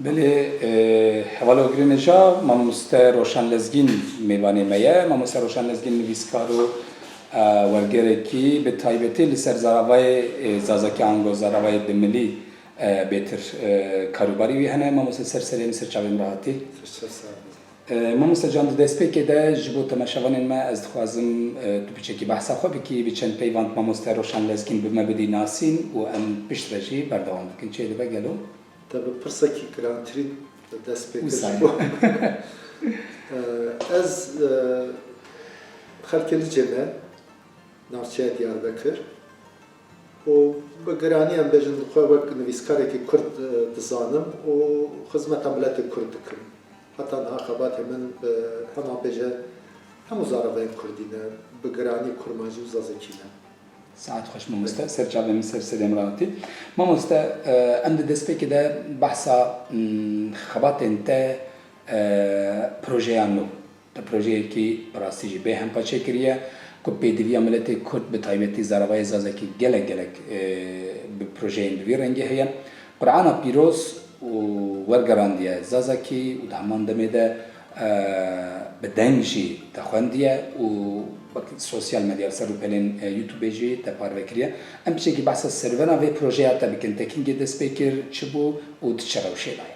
بله حوالا گرینجا ماموسته روشن لزگین میوانی میه ماموسته روشن لزگین نویسکارو ورگره کی به تایبتی لسر زراوای زازکی آنگو زراوای دملی بهتر کاروباری وی هنه ماموسته سرسرین سرچاوین راحتی ماموسته جان دست پی که ده جبو تماشاوانین ما از خوازم تو پیچه کی بحثا خوب کی بچن پیوند ماموسته روشن لزگین بما بدی ناسین و ام پشترجی بردوام کن چه ده بگلو tabi pırsaki grantrin dest pekir. Ez xelkeli ceme navçeya Diyarbakır. O bu grani em bejin xwebek nivîskareke Kurd dizanim û xizmeta miletê Kurd dikim. Heta niha xebat hemin hema beje hemû zaravayên Kurdî ne bi giranî kurmancî û zazekî ne. ساعت خوش ماموسته سرچاوی مصر سلام راتی ماموسته ام دست پی ده بحثا خبات انت پروژه نو تا پروژه کی راستی جی به هم پاچه کریه کو پیدوی عملت کرد به تایبتی زراوای زازکی گلک به پروژه این دوی رنگی هیا قرآن پیروز و ورگراندیه زازکی و دهمان دمیده بدنجی تخوندیه و سوسیال مدیا سر پلین یوتیوب جی تپار وکریه ام بچه کی بحث سرورنا و پروژه تا بکن تکینگ دست پیکر چبو و تشراوشی لای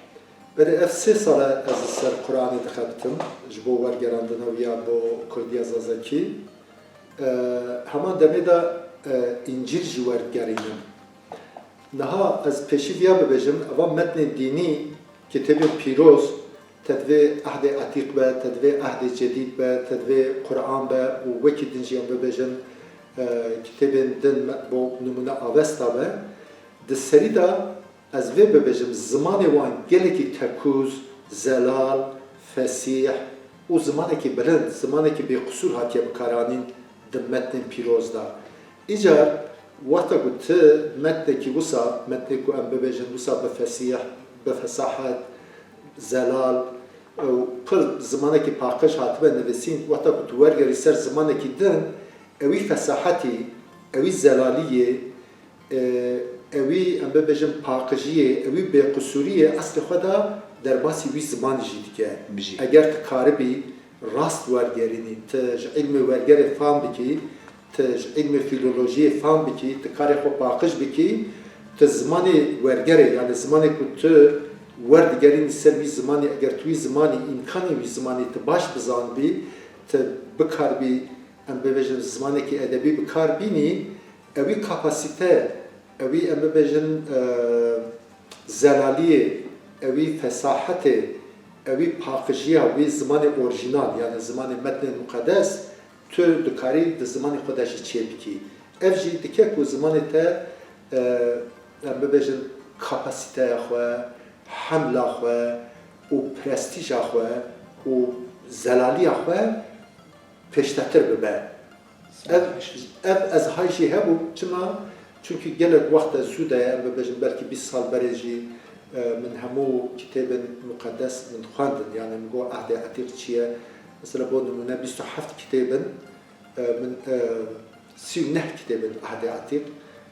بله افسه سال از سر قرآنی دخبتم جبو ورگراندن و یا با کردی زازکی همان دمیدا انجیل جوار گرینم نها از پیشی بیا ببجم اما متن دینی کتاب پیروز تدوی عهد عتیق به تدوی عهد جدید به تدوی قرآن به و وکی دنجیان ببجن کتاب دن با نمونه آوستا به دسری دا از وی ببجم زمان وان گلکی تکوز زلال فسیح و زمانی که بلند زمانی که به قصور هاتیه بکارانین دم متن پیروز دا ایجار وقتا گوت متن کی وسا متن کو ام ببجن وسا بفسیح بفصاحت زلال و پر زمانی که پاکش هاتبه نویسین وقتا که ورگری سر زمانی که دن اوی فصاحتی اوی زلالیه اوی ام ببجم پاکجیه اوی بقصوریه اصل خدا در باسی وی زمان جید که اگر تکاربی راست ورگرینی تج علم ورگر فهم بکی تج علم فیلولوژی فهم بکی تکاری خو پاکش بکی تزمانی ورگره یعنی زمانی که تو وردگرین سر وی زمانی اگر توی زمانی امکانی وی زمانی تباش بزن بی تبکار بی ام ببجن زمانی که ادبی بکار بینی اوی کپاسیته اوی ام ببجن زلالیه اوی فصاحت اوی پاکجیه اوی زمان اورجینال یعنی زمان متن مقدس تو دکاری د زمان خودش چی بکی افجی دکه کو زمان ته ام ببجن کپاسیته خو حمله خو و پرستیژ خو و زلالی خو پیشتر ببه از هایشی هبو چما چونکه گلک وقت زوده ام ببجن بلکه 20 سال برجی من همو کتاب مقدس من خواندن یعنی میگو عهد عتیق چیه مثلا با نمونه 27 کتاب من 39 کتاب عهد عتیق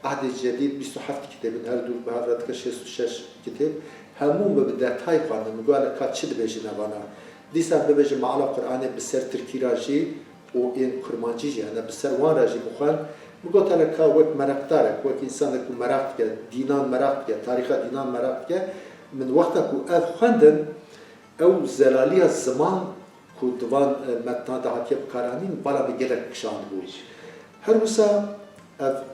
عهد جدید 27 کتاب هر دو به هر که 66 کتاب همون به دتای خواندن میگو الان چی دبیجی نوانا دیسا ببیجی معلا قرآن بسر ترکی راجی و این کرمانجی یعنی بسر وان راجی بخوان میگو تلکا وقت مرق داره وقت انسان کو مرق که دینان مرق که تاریخ دینان مرق که من وقت کو اف خواندن او زلالی زمان کو دوان متن دهاتی بکارانین بالا بگیرک کشان بود هر وسا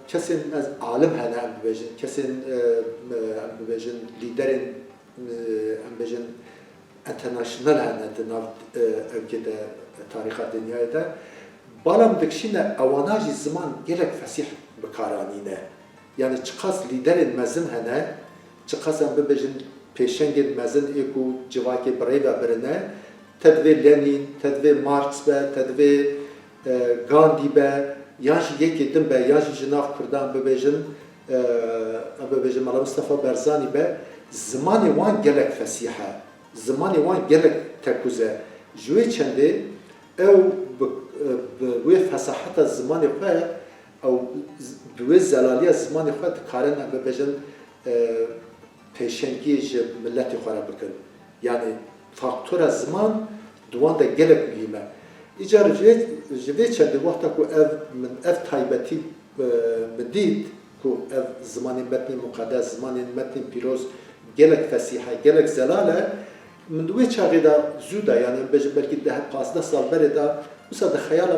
کسی از عالم هنه ام ببیجن کسی ام ببیجن لیدرین ام ببیجن انترناشنال هنه دناو اوکده تاریخ دنیای ده بالام دکشینه اواناجی زمان گلک فسیح بکارانینه یعنی چقاس لیدرین مزن هنه چقاس ام ببیجن پیشنگین مزن ایکو جواکی برای و برنه تدوی لنین تدوی مارکس به تدوی گاندی به یانش یکی دم به یانش جناح کردان ببیجن مالا مصطفی برزانی به زمانی وان گلک فسیحه زمانی وان گلک تکوزه جوی چنده او بوی فصاحت زمانی خواه او بوی زلالی زمانی خواه کارن ببیجن پێشەنگی ji milletê xwe re bikin. Yani faktora ziman duwan de gelek mühim e. Îcar ji vê çendê wexta ku min ev taybetî min dît ku ev zimanê metnê muqeddes, zimanê metnê pîroz gelek fesîh e, gelek zelal e, min di wê çaxê de zû de yani bêjim belkî 10-15 sal berê de wisa di xeyala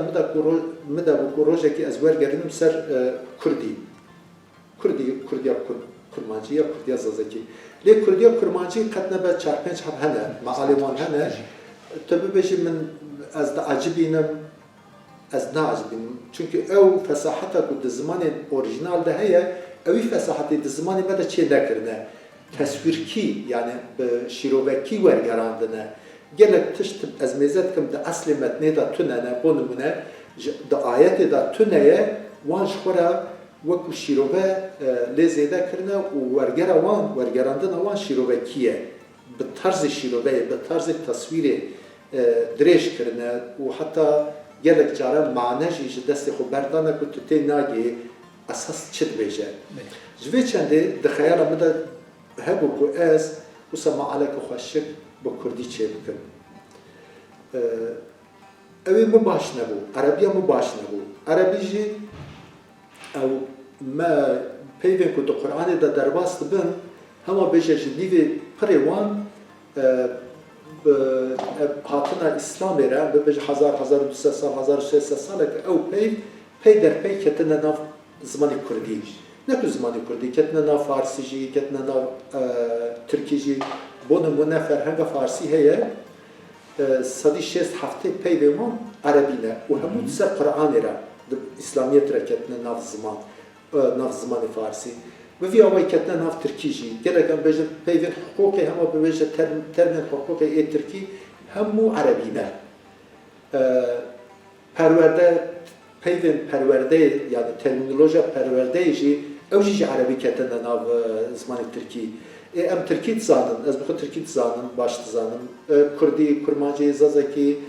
min de ku rojekî ez wergerînim ser Kurdî. Kurdiya Kurmancî ya Kurdiya Zazakî. Lê Kurdiya Kurmancî qet nebe 4-5 hev hene, mealê wan hene. Tu bibêjî min ez diacibînim, ez naacibînim. Çünkü ew fesaheta ku di zimanên orijinal de heye, ew î fesahetê di zimanê me de çê nekirine. Teswîrkî yani bi şîrovekî wergerandine. Gelek tişt ez mêze dikim di eslê metnê de tunene, bo nimune di ayetê de tuneye wan ji xwe re وەکو شیرۆڤە لێ زێدەکردنە و وەرگەرە وان وەرگەراندنە وان شیرۆڤەکیە بە تەرزی شیرۆڤەیە بە تەرزی تەسویرێ درێژکردنە و حتا gelek cara manejî ji destê xwe berdane ku tu tê nagê esas çi dibêje. Ji vê çendê di xeyala min de hebû ku ez wisa mealeke xweşik bi Kurdî çê bikim. Ew ê min baş nebû, Erebiya min baş nebû. Erebî jî ew me peyvên ku di Qur'anê de derbas dibin hema bêje ji nîvê pirê wan hatina İslamê re bibêje 1200 sal 1600 salek ew pey derpey ketine nav zimanê Kurdî. Ne ku zimanê Kurdî ketine nav Farsî jî, ketine nav Tirkî jî. Bo nimune ferhenga Farsî heye sedî şêst heftê peyvên wan Erebî ne û hemû di ser Qur'anê re İslamiyet re ketine nav ziman. Nav zimanê Farsî. Bi vî awayî ketine nav Tirkî jî. Gelek em bêjin peyvên hiqûqê hema bibêje termên hiqûqê ê Tirkî hemû Erebî ne. Perwerde peyvên perwerdeyê yani terminolojiya perwerdeyê jî ew jî ji Erebî ketine nav zimanê Tirkî. Em Tirkî dizanin, ez bi xwe Tirkî dizanim, baş dizanim. Kurdî, Kurmancî, Zazakî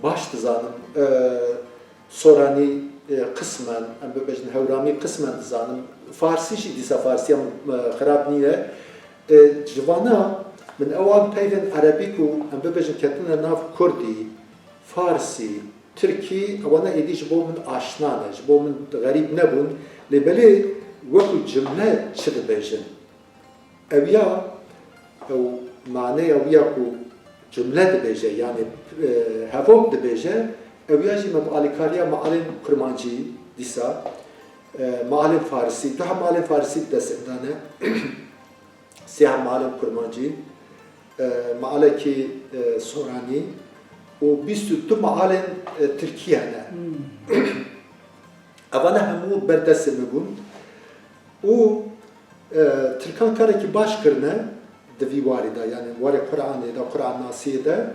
baş dizanim. Soranî qismen, em bibêjin Hewramî qismen dizanim. Farsî jî dîsa Farsîya xirab nîye. Ji vana min ewan peyvên Erebî ku em bibêjin ketine nav Kurdî, Farsî, Tirkî ewana êdî ji bo min aşina ne, ji bo min xerîb nebûn. Lê belê wekû cimle çi dibêjin? Ew ya ew maneya wî ya ku cimle dibêje yani hevok dibêje ew ya jî me bi alîkariya mealên Kurmancî dîsa mealên Farsî, du hem mealên Farsî destêdane sê hem mealên Kurmancî mealekî Soranî û 22 mealên Tirkî hene. Evane hemû berdestê me bûn û Tirkan karekî baş kirine di vî warî de yani warê Qur'anê de Qur'an nasiyê de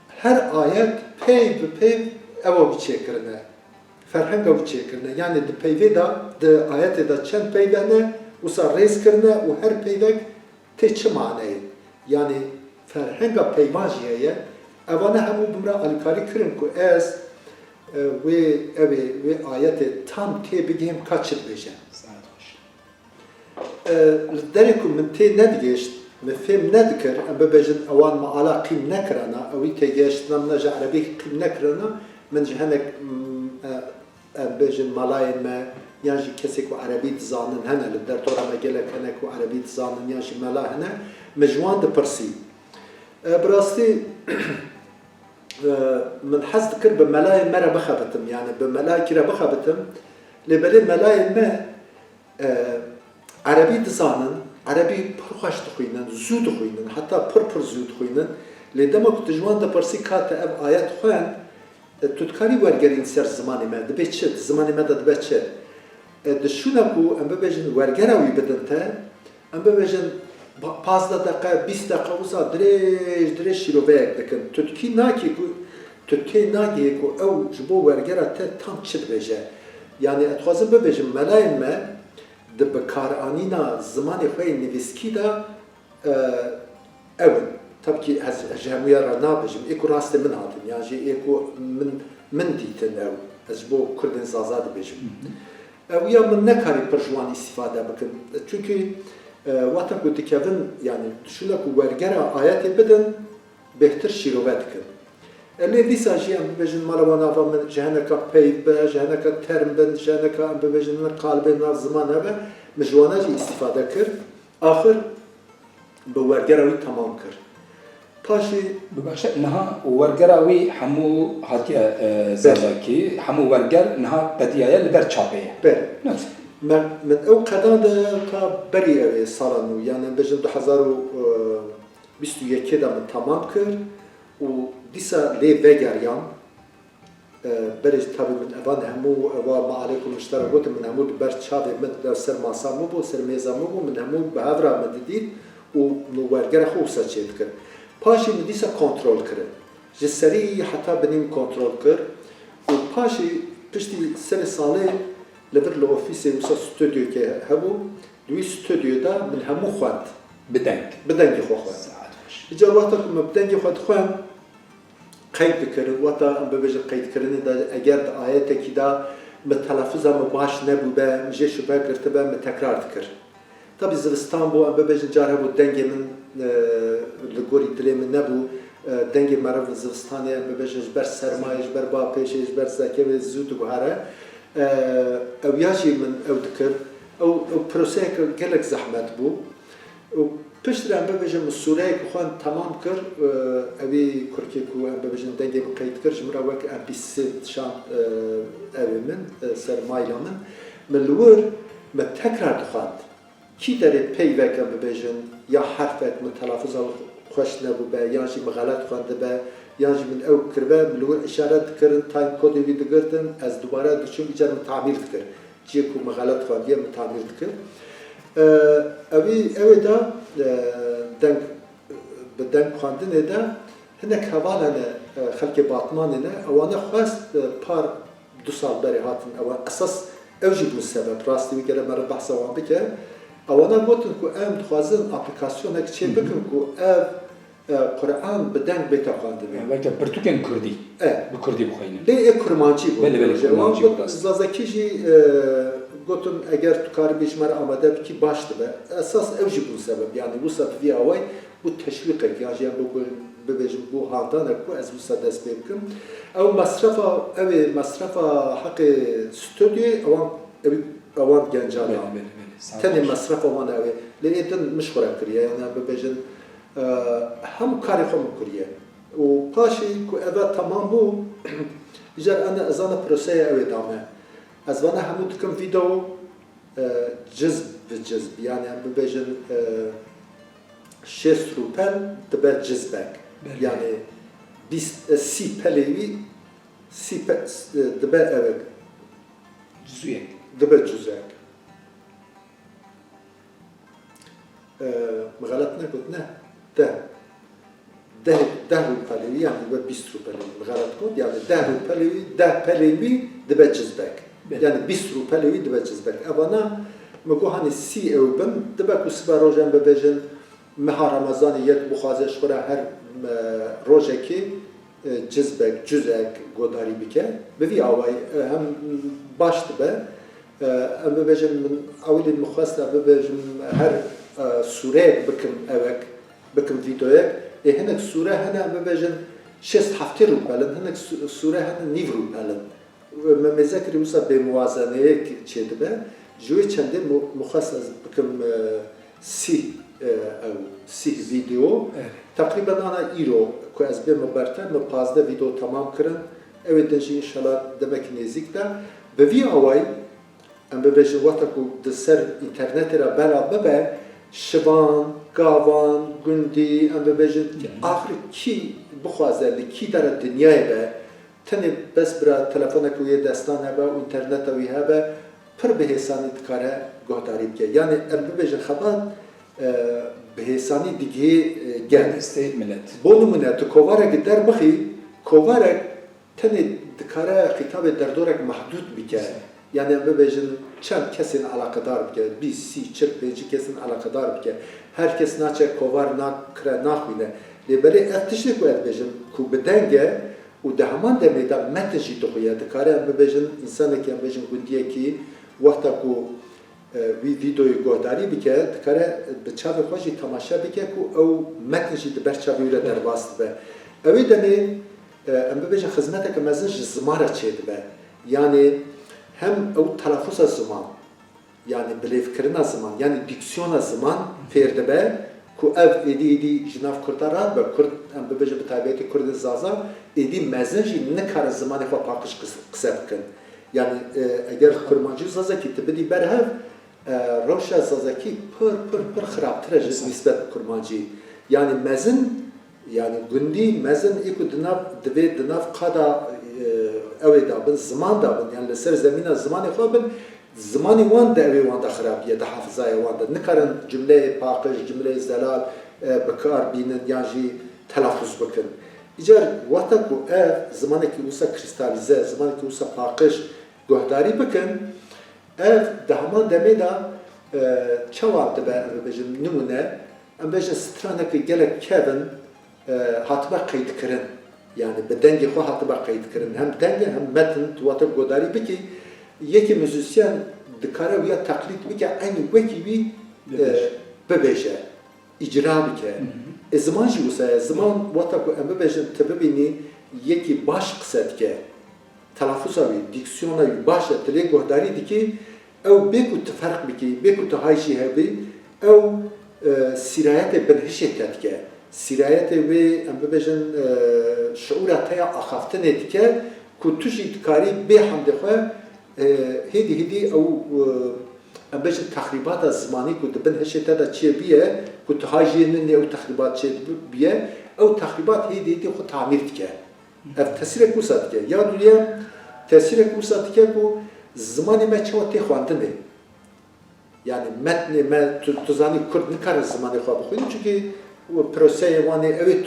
her ayet pey bi pey ewa wî çêkirine. Ferhenga wî çêkirine. Yani di peyvê de di ayetê de çend peyv hene wisa rêz kirine û her peyvek tê çi maneyê. Yani ferhenga peyvan jî heye. Evane hemû bimre alîkarî kirin ku ez wê evê wê ayetê tam tê bigihim ka çi dibêje. Derê ku min tê nedigêşt, min fêm nedikir, em bibêjin ewan meala qîm nekirana, ew î têgêştina min ji Erebî qîm nekirana, min ji hinek em bêjin malayên me yan jî kesê ku Erebî dizanin hene, li dertora me gelek hene ku Erebî dizanin yan jî mela hene, min ji wan dipirsî. Bi rastî min hez dikir bi melayên me re bixebitim, yani bi melayekî re bixebitim, lê belê melayên me Erebî dizanin, Erebî pir xweş dixwînin, zû dixwînin, heta pir zû dixwînin. Lê dema ku tu ji wan dipirsî kate ev ayet xwend, tu dikarî wergerîn ser zimanê me, dibe çi? Zimanê me de dibe çi? Dişûne ku em bibêjin wergera wî bidin te, em bibêjin 15 deqe, 20 deqe wisa dirêj şîroveyek dikin. Tu tikî nakî ku tu tê nagihî ku ew ji bo wergera te tam çi dibêje. Yani ez dixwazim bibêjim melayên me di bikaranîna zimanê xwe yê nivîskî de ew in. Tabii ki ez ji hemûya re nabêjim. Ê ku rastê min hatin, yan jî ê ku min dîtin ew. Ez ji bo Kurdên zaza dibêjim. Ew ya min nekarî pir ji wan îstîfade bikim. Çünkü Wata ku dikevin yani düşüne ku wergera ayetê bidin bêhtir şîrove dikin. Lê dîsa jî em bibêjin mala wan ava min ji hineka peyv be, ji hineka term bin, ji hineka em bibêjin min qalbê nav ziman hebe, min ji wana jî îstîfade kir. Axir bi wergera wî temam kir. Paşî ببخشید نها ورگراوی همو هاتیه زازاکی همو ورگر نها قدیه لبر چاپیه ber. نفس من ew qeda de ta berî ev ê sala nû yani bêjin 2021 de min temam kir û dîsa lê vegeriyan berê tabi min evan hemû eva maalêkum müştera gotin min hemû li ber çavê min ser masa min bû ser mêza min bû min hemû bi hevra min didît û nû wergera xwe wisa çê dikir. Paşî min dîsa kontrol kirin. Ji serî heta binîm kontrol kir û paşî piştî serê salê li vir li ofîsê wisa stüdyoke hebû li wî stüdyoda min hemû xwend بدنگ bi dengê xwe xwend. ساعت باش Îcar wata ku me bi dengê xwe dixwend qeyd dikirin wata em bibêjin qeydkirinê de eger di ayetekî de me telaffuza me baş nebû be min jê şibe girtibe me tekrar dikir. Tabii zivistan bû em bibêjin car hebû dengê min li gorî dilê min nebû dengê meriv li zivistanê em bibêjin ji ber sermayê ji ber bapêşê ji ber zekevê zû diguhere ew ya jî min ew dikir ew proseyeke gelek zehmet bû piştre em bibêjin min sûreyek xwe temam kir evî kurkê ku em bibêjin dengê min qeyd kir ji min re wek MP3 dişan evê min ser mayla min min li wir me tekrar dixwend kî derê peyvek em bibêjin ya herfek min telaffuza xweş nebû be yan jî min xelet xwendibe yan jî min ew kiribe min li wir îşaret dikirin time kodê wî digirtin ez dubare diçûm îcar min tamîr dikir ciyê ku min xelet xwendiye min tamîr dikir evê de deng bi deng xwendinê de hinek heval hene xelkê batmanê ne ewane xwest par du sal berê hatin ewan esas ew jî bûn sebeb rastî wî gere me re behsa wan bike ewana gotin ku em dixwazin aplîkasyonek çê bikin ku ev Kur'an bi deng bêta xwendibê. وقتی پرتوکن کردی به کردی بخوینیم Lê ê kurmancî bû. Belê, belê, kurmancî bû rast. Zazakî jî gotin eger tu karibî ji me re amade bikî baş dibe. Esas ew jî bûn sebeb yani wisa vî away bû teşwîqek yan jî em bibêjin bû haldanek ku ez wisa dest pê bikim. Ew mesrefa evê mesrefa heqê stüdyoyê ewan gencan بله e. بله بله Tenê mesrefa wan ew ê. Lê ê din mişxure kiriye yani em bibêjin hemû karê xwe min kiriye. û paşê ku ev temam bû îcar ene ezana proseya ew ê dame. Ez vana hemû dikim vîdeo cizb bi cizb yani em bibêjin şêst rûpel dibe cizbek yani sî pelê wî dibe evek جزویه dibe cüzek. Me xelet nekut ne? ده روپلوی yani dibe 20 روپلوی me xelet got yani 10 روپلوی 10 pelêwî dibe cizbek yani 20 روپلوی dibe cizbek evana me got hani sî ew bin dibe ku sibe rojan bibêjin meha Ramazanê yek bixwaze ji xwe re her rojekê cizbek cüzek godarî bike bi vî awayî hem baş dibe em bibêjin min ewlê min xwest bibêjin her sûreyek bikim evek bikim vîdeoyek hinek sûre hene em bibêjin şêst heftê rûpelin hinek sûre hene nîv rûpelin me mêzekirî wisa bêmuwazeneyek çê dibe ji wê çendê min xwest ez bikim sîh vîdeo teqrîben ana îro ku ez bê me berten me 15 vîdeo temam kirin ew ê din jî înşallah demekî nêzik de bi vî awayî em bibêjin wata ku di ser înternetê re bela bibe şivan, gavan, gundî em bibêjin axirî kî bixwaze li kî dere dinyayê be tenê bes bira telefoneke wê destan hebe û înterneta wî hebe pir bi hêsanî dikare guhdarî bike yani em bibêjin xebat bi hêsanî digihê gel دسته ملت بۆ نمونە tu kovarekê derbixî kovarek tenê dikare xîtabê derdorek mehdûd bike yani em bibêjin çend kesên alaqedar bike 20, 30, 40 kesên alaqedar bike her kes naçe kovar nakire naxwîne lêberê ev tiştê ku ez bêjim ku bi deng e û di heman demê de metin jî dixuye dikare em bibêjin însanekî em bêjin gundiyekî wexta ku وی ویدیوی گهداری بکه دکاره به چاوی خوشی تماشا بکه که او متنشی دبر چاوی را درباست به اوی دنی ام ببیجن خدمت که مزنج زماره چید به یعنی هم او تلفظ زمان yani bilevkirina zaman yani diksiyona zaman ferde be ku ev edi jinav kurtara be kurt em bebeje bitabiyeti kurd zaza edi mezenji ne kar zaman fa pakış kısabkın yani eğer kurmancı zaza ki tebedi berhev roşa zaza ki pır xarabtır nisbet kurmancı yani mezin yani gündi mezin iku dinav qada evda bin zaman da bin yani ser zemina zaman fa bin زمانی وان دعوی وان دخرابیه ده حافظای وان ده نکارن جمله پاکش جمله زلال بکار بینن یعنی تلفظ بکن. ایجار وقتا کو زمانی که اوسا کریستالیزه زمانی که اوسا پاکش گهداری بکن ده همان دمی دا چواب ده بجم نمونه ام بجم سترانه که گلک کبن حتما قید کرن yani به دنگ خو حتما قید کرن هم دنگ هم متن وقتا گهداری بکی یکی موزیسین دکاره ویا تقلید بکه aynı وکی وی ببیشه اجرا بکه زمان جی وسه زمان وقتا کو ام ببیشن تبینی یکی باش قصد که تلفظ وی دیکسیون وی باش تلی گهداری دیکی او بیکو تفرق بکی بیکو تهایشی هبی او سرایت بنهشت که سرایت وی ام ببیشن شعورت یا اخافتن دیکه کو توش دکاری به حمد خو هدي او باش التخريبات الزماني كنت بنهشت هذا شيء بيه كنت هاجين او تخريبات شيء بيه او تخريبات هدي خو تعميرتك تاثير كوساتك يا دنيا تاثير كوساتك كو زماني ما تشوت خواندني يعني متن ما تزاني كرد نكار الزماني خو بخوين çünkü بروسه واني اويت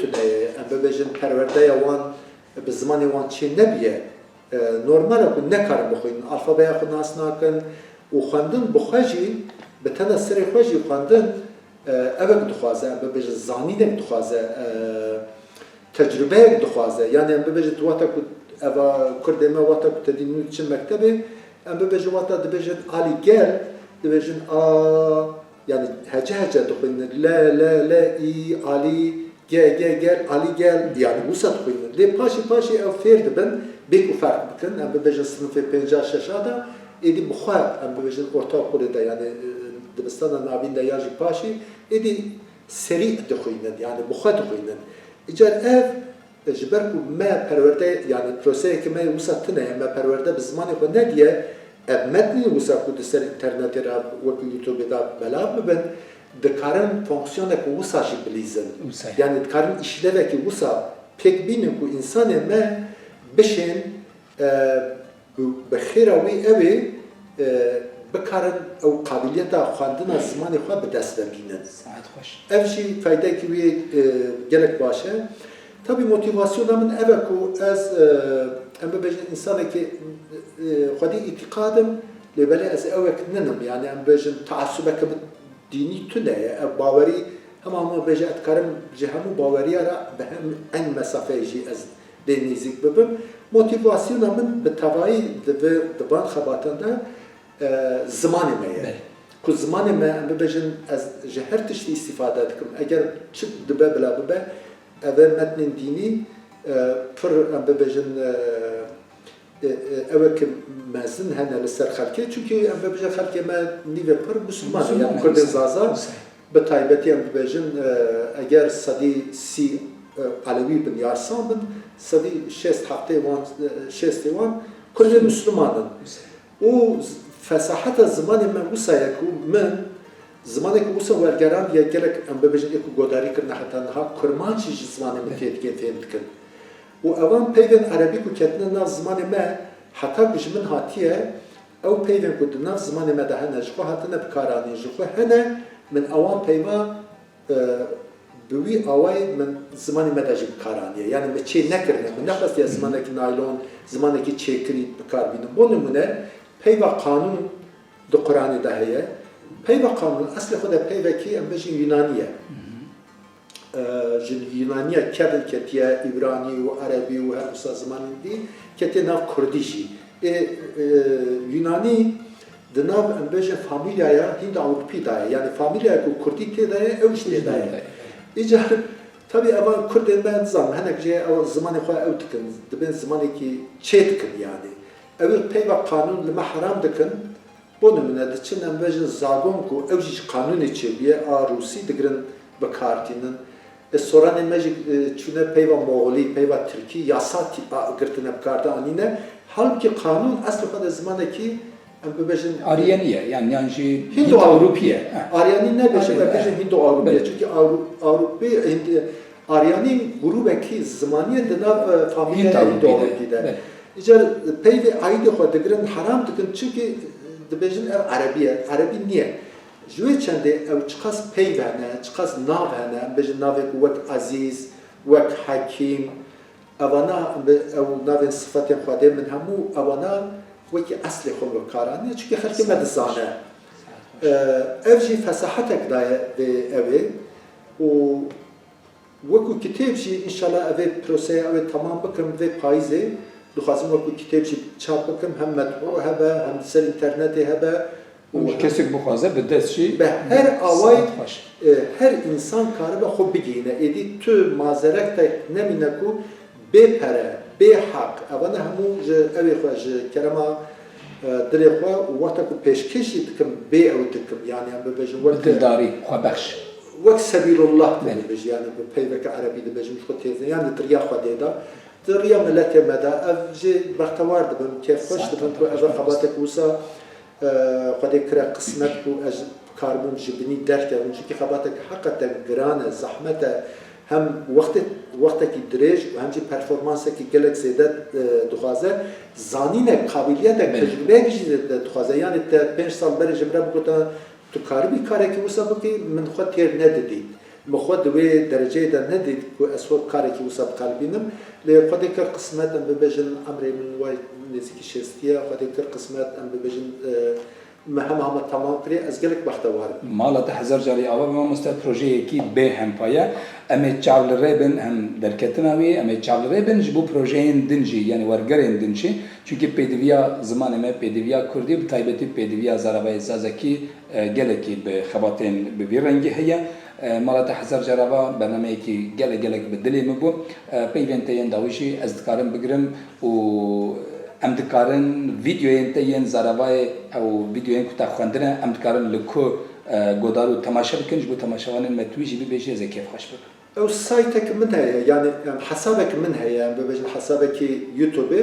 ام ببجن پرورده وان بالزماني وان شيء نبيه normal akın ne kar bxoyn alfabeye xu nas nakin û xwendin bixwejî bi tena serê xwe jî xwendin evek dixwaze em bibêje zanînek dixwaze tecrübeyek dixwaze yani em bibêje wata ku eva kurdê me wata ku tedî nû çi mektebê em bibêje wata dibêjin alî gel dibêjin a yani hece dixwînin le î alî gel alî gel yani wisa dixwînin lê paşî ew fêr dibin بیک فرق بکن ام ببیجن صنف 50-60 دا ایدی بخواه ام ببیجن ortaokul da yani dibistana navinde yaji paşi ایدی سریع دخوینن yani بخواه دخوینن اجار ev جبر کو ما پرورده yani پروسه که ما وسطنه ما پرورده به زمانی خود ندیه ev metni وسط کو دسر اینترنتی را وکی یوتیوب دا بلاب ببن دکارن فانکسیونه کو وسطی بلیزن yani دکارن işleve ki وسط pek binin ku insan ما بشین بخیر اوی اوی بکارن او قابلیت خواندن از زمان خود به دست بگیرن. اوشی فایده که وی گلک باشه. tabi motivasyonumun eve ku az em bejin insana ki xwedî îtîqadim lêbelê ez ewek ninim yani em bejin taassubeke dînî tune ev bawerî hema me bêje ez dikarim ji hemû baweriya re bi hem eng mesafeyê jî ez lê nêzik bibim motivasyona min bi tevahî diban xebatanda zimanê me ye ku zimanê me em bibêjin ez ji her tiştî îstîfade dikim eger çi dibe bila bibe ev metnin dînî pir em bibêjin evek mezin hene li ser xelkê çünkü em bibêjin xelkê me nîve pir Müslüman yani Kurdên zaza bi taybetî em bibêjin eger sedî sî Alevi bin yarsan bin sedî şestê wan Kurdên Müslümanin û fesaheta zimanê me wisa ye ku min zimanê ku wisa wergeran ya gelek em bibêjin ê ku godarî kirine heta niha kurmancî ji zimanê min têdikên fêm dikin û evan peyvên erebî ku ketine nav zimanê me heta ku ji min hatiye ew peyvên ku di nav zimanê me de hene ji xwe hatine bikaranîn ji xwe hene min ewan peyva bi wî awayê min zimanê me de jî bikaranîye yani me çê nekirine min nexwestiye zimanekî naylon zimanekî çêkirî bikarbînim bo nimûne peyva qanûn di Qur'anê de heye peyva qanûn eslê xwe de peyvekî em bêjin Yunanî ye ji Yunaniya kevin ketiye İbranî û Erebî û her wisa zimanên dî ketiye nav Kurdî jî Yunanî Dinav embêje familyaya Hind Avrupî daye. Yani familyaya ku Kurdî tê daye ew jî tê daye. İcar tabii eva Kurdên me nizam hinek jê ew zimanê xwe ew dikin. Dibên zimanekî çê dikin yani. Ew peyva kanûn li me heram dikin. Bo nimune diçin embêjin zagon ku ew jî kanûnê çêbiye a Rûsî digirin bikartînin. Soranê me jî çûne peyva Moğolî, peyva Tirkî yasa tîpa girtine bikarda anîne. Halbuki kanûn eslê xwe de zimanekî em bibêjin Aryaniye yani Hindo-Avrupiye. Aryanî nebêje me bêjin Hindo-Avrupiye. Çünkü Avrupî Aryanî grûbekî zimaniyê di nav familyaya Hindo-Avrupî de. İcar peyvê aîdê xwe digirin heram dikin çünkü dibêjin ev Erebiye. Erebî niye? Ji wê çendê ew çiqas peyv hene, çiqas nav hene, em bêjin navek wek Azîz, wek Hekîm, evana ew navên sifatên Xwedê min hemû evana wekî eslê xwe bikaranîne çünkü xelkê me dizane. Ev jî fesahetek daye vê evê û wekû kitêb jî înşallah evê proseya evê tamam bikim vê payîzê dixwazim wekû kitêb jî çap bikim hem metbu hebe hem ser internetê hebe û kesik bixwaze bi dest jî be her away her insan karibe xwe bigîne. Êdî tu mazerek te nemîne ku bê pere, bê heq evane hemû ji evê xwe ji kerema dilê xwe û wexta ku pêşkêşî dikim bê ew dikim yani em bibêjin bi dildarî xwebexş. Wek sebîlullah dibêjin yani bi peyveke Erebî dibêjin xwe têze yani diriya Xwedê da diriya milletê me da ev jê bextewar dibin kêfxweş dibin ku ev xebatek wisa Xwedê kire qismet ku ez karbûm ji binî derkevin çünkü xebatek heqeten giran e zehmet e hem wextekî dirêj û hem jî performansekî gelek zêde dixwaze zanînek qabiliyetek tecrübeyek jî dixwaze yani te 5 sal berê ji min re bigote tu karibî karekî wisa bikî min xwe têr nedidît min xwe di wê dereceyê de nedît ku ez xwe karekî wisa biqelbînim lê Xwedê kir qismet em bibêjin emrê min way nêzîkî şêstiye Xwedê kir qismet em bibêjin hema tamam kirê ez gelek bextewar im. Mala te hezar carî ava mamoste projeyekî bê hempaye em ê çav li rê bin hem derketina wî em ê çav li rê bin ji bo projeyên din jî yani wergerên din jî çünkü pêdiviya zimanê me pêdiviya Kurdî bi taybetî pêdiviya Zaravayê Zazakî gelekî bi xebatên bi vî rengî heye. Mala te hezar car ava bernameyekî gelek bi dilê me bû peyvên te yên dawî jî ez dikarim bigirim û em dikarin vîdeoyên te yên Zaravayê ew vîdeoyên ku te xwendine em dikarin li ku godar û temaşe bikin ji bo temaşevanên me twî jî bibêje ez ê kêfxweş bikim. Ew saytek min heye yani hesabek min heye em bibêjin hesabekî YouTube'ê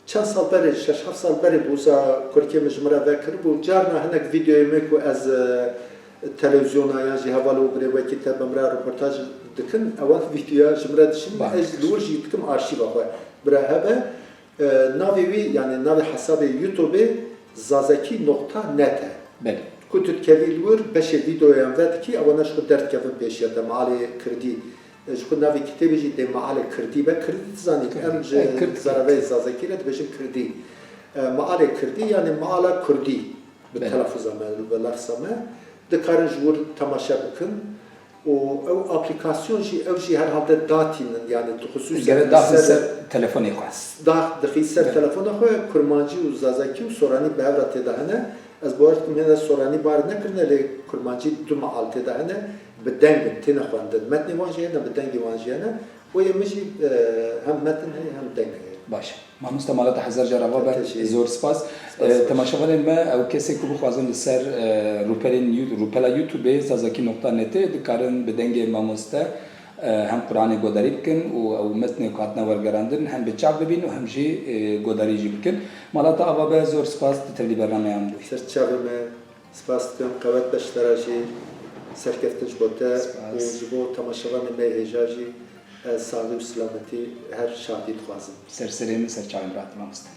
çend sal berê 6-7 sal berê bûza Kurkê min ji min re vekiribû carna hinek vîdeoyê me ku ez televizyona yan jî hevalogirê wekî te bi min re reportaj dikin ewan vîdeoya ji min re dişin ez li wir jî dikim arşîva xwe bi re hebe navê wî yani navê hesabê YouTube'ê zazakî.net e. Ku tu dikevî li wir beşê vîdeoyan ve dikî ewana ji xwe derdkevin pêşiya te mealê Kirdî ji xwe navê kitêbê jî tê mealê Kirdî be Kirdî dizanî em ji Zaravayê Zazakî re dibêjin Kirdî. Mealê Kirdî yani meala Kurdî bi telaffuza me bi lefza me dikarin ji wir temaşe bikin û ew aplikasyon jî ew jî herhalde datînin yani tu xusûsen ser telefonê xwe dixî ser telefona xwe kurmancî û Zazakî û Soranî bi hev re têde hene ez bawer dikim hêne Soranî bar nekirine lê kurmancî du meal têde hene bi dengin têne xwendin metnê wan jî hene bi dengê wan jî hene wê min jî hem metin heye hem deng heye. Baş. Mamoste mala te hezar car ava be zor spas. Temaşevanên me ew kesê ku bixwazin li ser rûpela YouTube'ê zazakî.netê dikarin bi dengê mamoste hem Qur'anê godarî bikin û ew metnê ku hatine wergerandin hem bi çav bibîn û hem jî godarî jî bikin. Mala te ava be zor spas di tevlî bernameyan bûyî. Serçavê me spas dikim qewet beşdera jî serkeftin ji bo te û ji bo temaşevanên me hêja jî ez sağlî û selametî her şadî dixwazim. Serserê min serçavên birat mamoste.